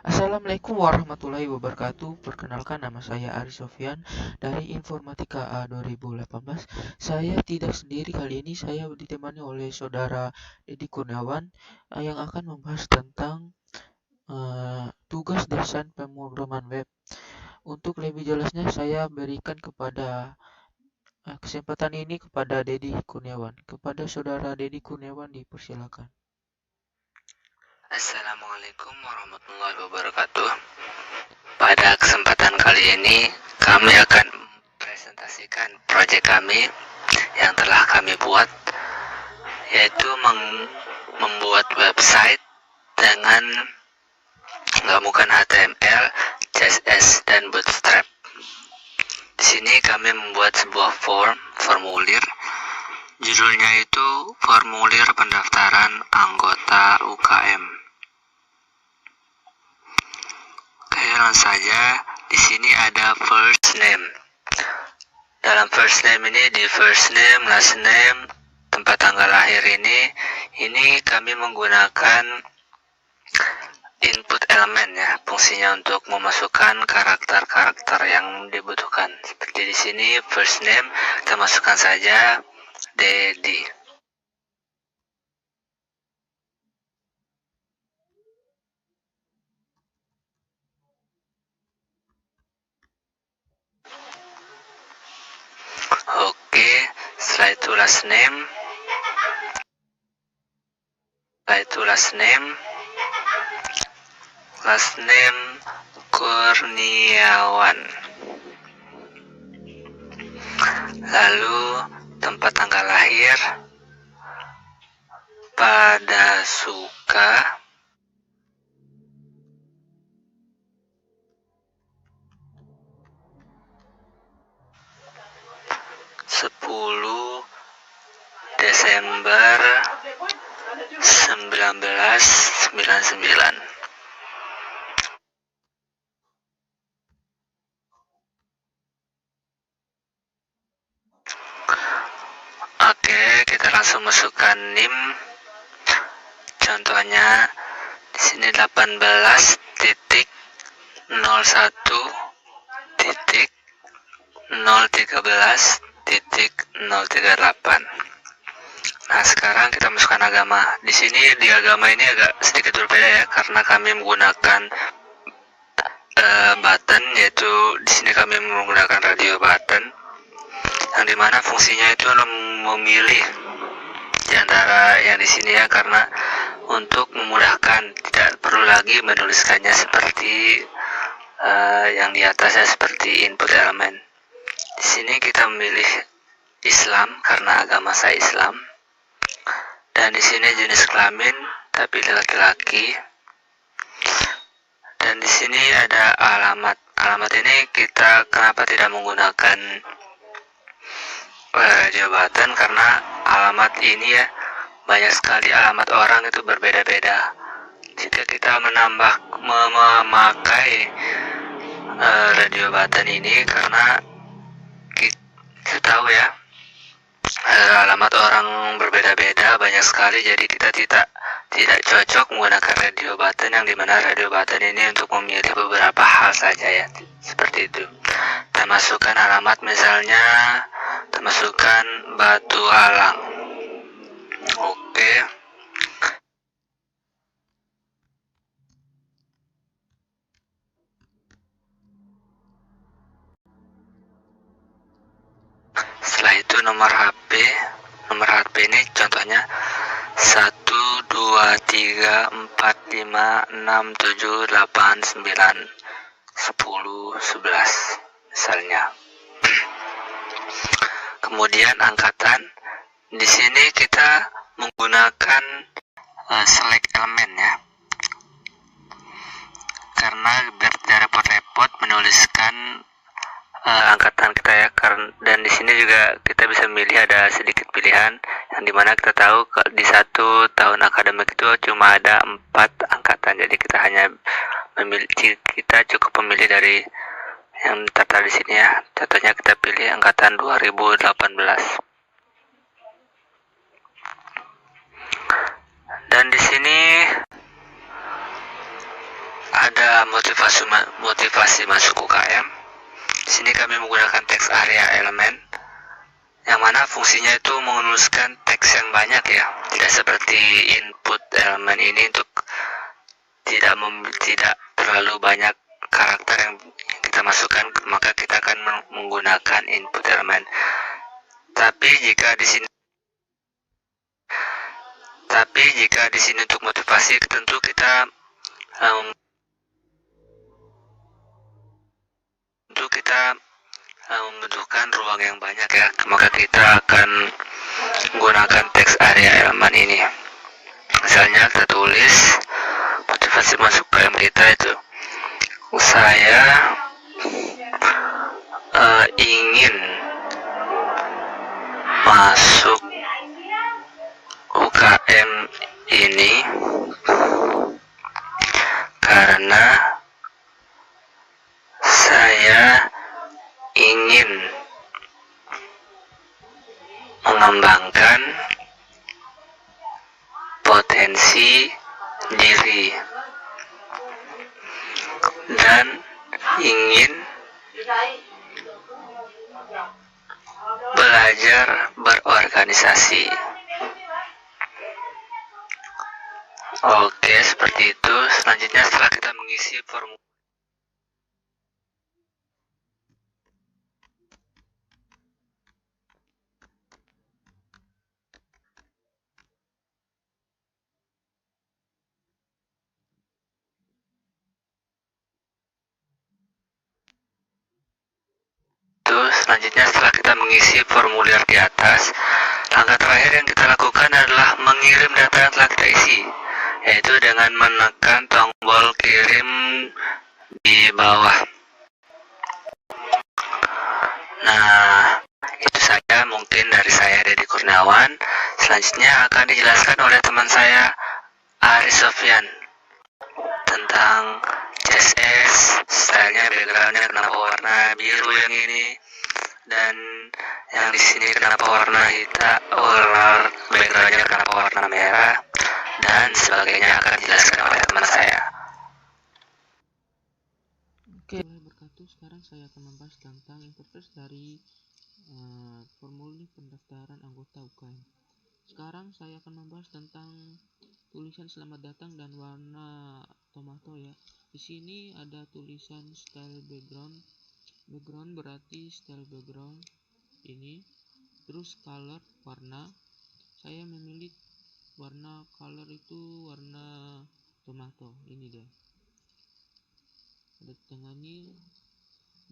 Assalamualaikum warahmatullahi wabarakatuh. Perkenalkan, nama saya Ari Sofyan dari Informatika A 2018. Saya tidak sendiri kali ini, saya ditemani oleh saudara Dedi Kurniawan yang akan membahas tentang tugas desain pemrograman web. Untuk lebih jelasnya saya berikan kesempatan ini kepada Dedi Kurniawan. Kepada saudara Dedi Kurniawan dipersilakan. Assalamualaikum warahmatullahi wabarakatuh. Pada kesempatan kali ini kami akan mempresentasikan proyek kami yang telah kami buat, yaitu membuat website dengan menggabungkan HTML, CSS, dan Bootstrap. Di sini kami membuat sebuah formulir. Judulnya itu formulir pendaftaran anggota UKM. Langsung saja, di sini ada first name. Dalam first name ini, di first name, last name, tempat tanggal lahir ini kami menggunakan input elemen ya, fungsinya untuk memasukkan karakter-karakter yang dibutuhkan. Seperti di sini first name kita masukkan saja Dedi. Oke, setelah itu last name. Last name Kurniawan. Lalu tempat tanggal lahir pada suka Desember 1999. Oke, kita langsung masukkan NIM. Contohnya di sini 18.013.038. Nah, sekarang kita masukkan agama. Di sini di agama ini agak sedikit berbeda ya, karena kami menggunakan button, yaitu di sini kami menggunakan radio button, yang dimana fungsinya itu memilih di antara yang di sini ya, karena untuk memudahkan, tidak perlu lagi menuliskannya seperti yang di atasnya seperti input elemen. Di sini kita memilih Islam karena agama saya Islam. Dan di sini jenis kelamin tapi laki-laki. Dan di sini ada alamat. Alamat ini kita kenapa tidak menggunakan jabatan, karena alamat ini ya banyak sekali alamat orang itu berbeda-beda. Jika kita memakai radio button ini, karena kita tahu ya alamat orang berbeda-beda banyak sekali, jadi kita tidak cocok menggunakan radio button, yang dimana radio button ini untuk memilih beberapa hal saja ya, seperti itu. Kita masukkan alamat, misalnya kita masukkan Batu Alang. Oke. Setelah itu nomor HP ini contohnya 1234567891011 misalnya. Kemudian angkatan, di sini kita menggunakan select elemen ya, karena biar tidak repot-repot menuliskan angkatan kita ya. Dan di sini juga kita bisa memilih, ada sedikit pilihan yang dimana kita tahu di satu tahun akademik itu cuma ada 4 angkatan, jadi kita hanya kita cukup memilih dari yang tertera di sini ya. Contohnya kita pilih angkatan 2018. Dan di sini ada motivasi masuk UKM. Di sini kami menggunakan teks area elemen, yang mana fungsinya itu menuliskan teks yang banyak ya, tidak seperti input elemen ini untuk tidak terlalu banyak karakter yang kita masukkan, maka kita akan menggunakan input elemen. Tapi jika di sini untuk motivasi, tentu kita membutuhkan ruang yang banyak ya, maka kita akan menggunakan teks area elemen ini. Misalnya kita tulis motivasi masuk UKM kita itu, saya ingin masuk UKM ini karena saya ingin mengembangkan potensi diri dan ingin belajar berorganisasi. Oke, seperti itu. Selanjutnya setelah kita mengisi formulir, di atas, langkah terakhir yang kita lakukan adalah mengirim data yang telah kita isi, yaitu dengan menekan tombol kirim di bawah. Nah, itu saja mungkin dari saya, Deddy Kurniawan. Selanjutnya akan dijelaskan oleh teman saya, Aris Sofyan, tentang CSS, stylenya, backgroundnya kenapa warna biru yang ini, dan yang di sini kenapa warna hitam, backgroundnya kenapa warna merah, dan sebagainya akan dijelaskan oleh teman saya. Oke, berkatu. Sekarang saya akan membahas tentang interface dari formulir pendaftaran anggota UKM. Sekarang saya akan membahas tentang tulisan selamat datang dan warna tomato ya. Di sini ada tulisan style background. Background berarti style background ini. Terus color, warna. Saya memilih warna color itu warna tomato. Ini dia. Ada tengah ini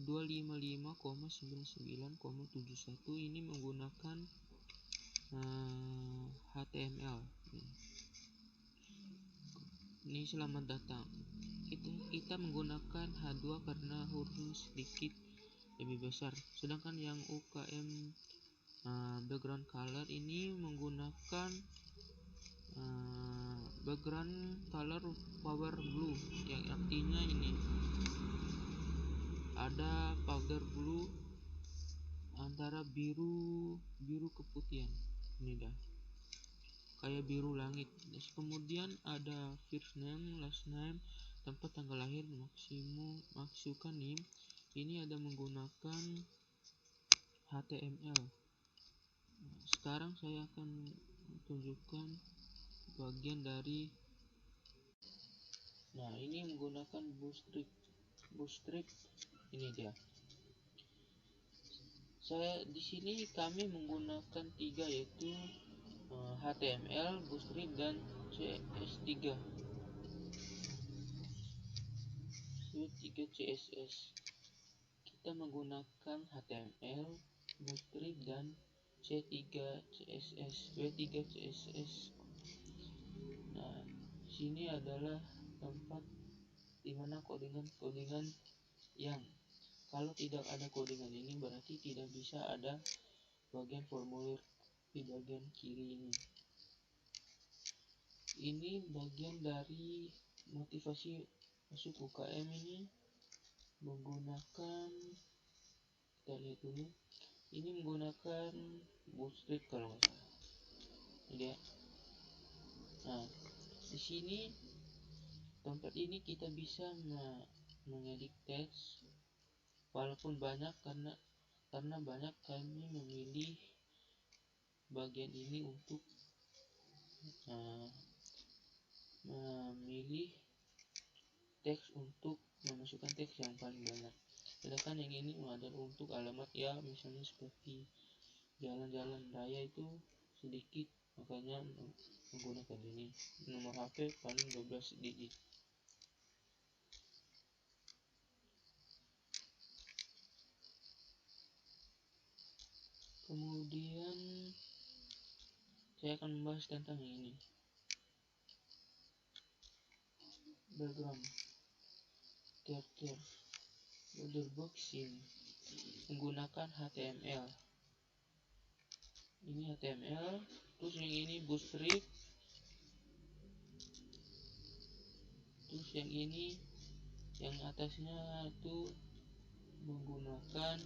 255,99,71. Ini menggunakan HTML. Ini selamat datang. Kita menggunakan H2 karena huruf sedikit lebih besar. Sedangkan yang UKM background color ini menggunakan background color power blue, yang artinya ini ada powder blue antara biru keputihan. Ini dah kayak biru langit. Kemudian ada first name, last name, tempat tanggal lahir, masukkan NIM. Ini ada menggunakan HTML. Sekarang saya akan tunjukkan bagian dari. Nah, ini menggunakan Bootstrap. Ini dia. Di sini kami menggunakan 3, yaitu HTML, Bootstrap, dan CS3. CSS. Kita menggunakan HTML, Bootstrap, dan C3 CSS. Nah, sini adalah tempat dimana codingan yang kalau tidak ada codingan ini berarti tidak bisa ada bagian formulir di bagian kiri ini. Ini bagian dari motivasi masuk UKM ini menggunakan, kita lihat dulu, ini menggunakan Bootstrap kalau nggak salah. Ini dia. Nah, di sini tempat ini kita bisa mengedit teks walaupun banyak, karena banyak kami memilih bagian ini untuk memilih teks untuk memasukkan teks yang paling banyak. Sedangkan yang ini adalah untuk alamat, ya misalnya seperti jalan-jalan raya itu sedikit, makanya menggunakan ini. Nomor HP paling 12 digit. Kemudian saya akan membahas tentang ini, background character border box ini menggunakan HTML. Ini HTML, terus yang ini bootstrap, terus yang ini yang atasnya itu menggunakan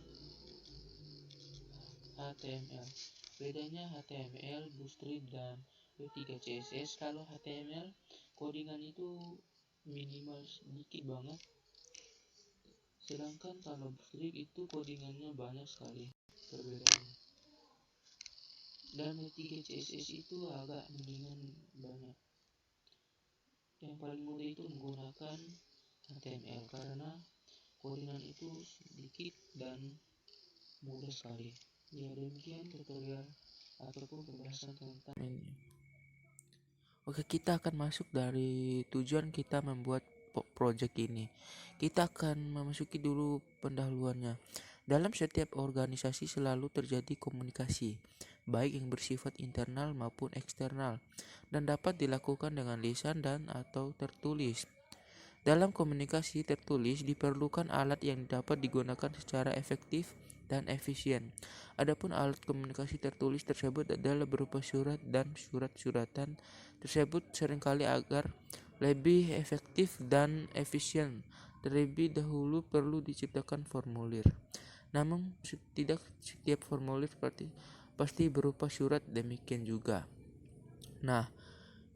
HTML. Bedanya HTML, bootstrap, dan W3 CSS, kalau HTML codingan itu minimal sedikit banget, sedangkan kalau bootstrap itu codingannya banyak sekali perbedaannya. Dan W3 CSS itu agak mendingan banyak. Yang paling mudah itu menggunakan HTML karena codingan itu sedikit dan mudah sekali. Ya, demikian tutorial ataupun pembahasan tentang ini. Oke, kita akan masuk dari tujuan kita membuat project ini. Kita akan memasuki dulu pendahuluannya. Dalam setiap organisasi selalu terjadi komunikasi, baik yang bersifat internal maupun eksternal, dan dapat dilakukan dengan lisan dan atau tertulis. Dalam komunikasi tertulis diperlukan alat yang dapat digunakan secara efektif dan efisien. Adapun alat komunikasi tertulis tersebut adalah berupa surat dan surat-suratan tersebut seringkali agar lebih efektif dan efisien. Terlebih dahulu perlu diciptakan formulir. Namun tidak setiap formulir pasti berupa surat, demikian juga. Nah,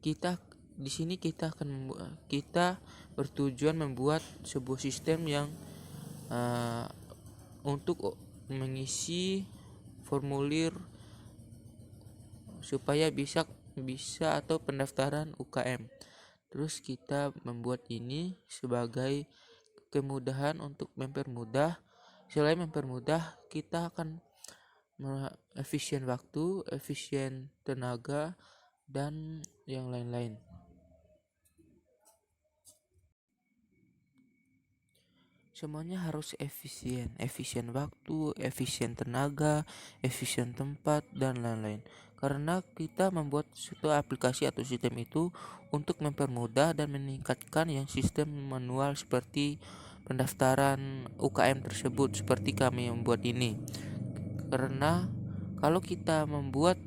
di sini kita bertujuan membuat sebuah sistem yang untuk mengisi formulir supaya bisa atau pendaftaran UKM. Terus kita membuat ini sebagai kemudahan untuk mempermudah. Selain mempermudah, kita akan efisien waktu, efisien tenaga, dan yang lain-lain. Semuanya harus efisien waktu, efisien tenaga, efisien tempat, dan lain-lain. Karena kita membuat suatu aplikasi atau sistem itu untuk mempermudah dan meningkatkan yang sistem manual seperti pendaftaran UKM tersebut, seperti kami membuat ini. Karena kalau kita membuat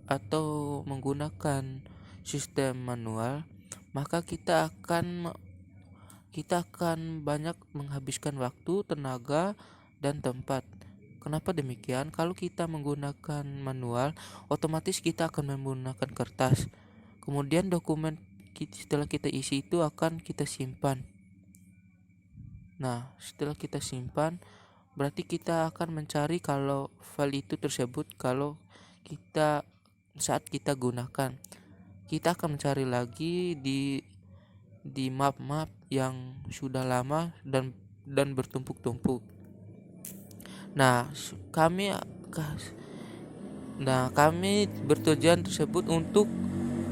atau menggunakan sistem manual, maka kita akan banyak menghabiskan waktu, tenaga, dan tempat. Kenapa demikian? Kalau kita menggunakan manual, otomatis kita akan menggunakan kertas. Kemudian dokumen setelah kita isi itu akan kita simpan. Nah, setelah kita simpan, berarti kita akan mencari kalau file itu tersebut kalau saat kita gunakan. Kita akan mencari lagi di map-map yang sudah lama dan bertumpuk-tumpuk. Nah, kami bertujuan tersebut untuk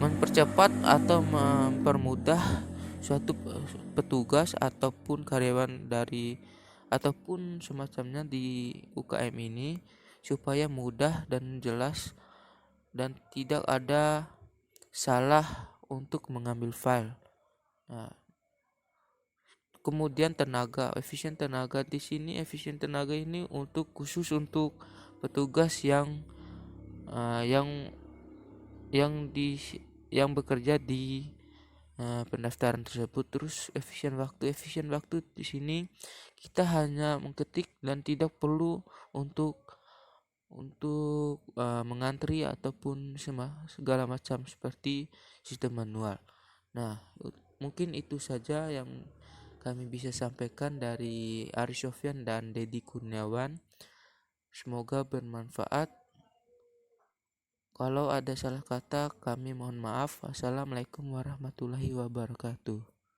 mempercepat atau mempermudah suatu petugas ataupun karyawan ataupun semacamnya di UKM ini supaya mudah dan jelas dan tidak ada salah untuk mengambil file. Nah, kemudian efisien tenaga di sini, efisien tenaga ini khusus untuk petugas yang bekerja di pendaftaran tersebut. Terus efisien waktu di sini kita hanya mengetik dan tidak perlu untuk mengantri ataupun segala macam seperti sistem manual. Nah, Mungkin itu saja yang kami bisa sampaikan dari Aris Sofyan dan Dedi Kurniawan. Semoga bermanfaat. Kalau ada salah kata, kami mohon maaf. Wassalamualaikum warahmatullahi wabarakatuh.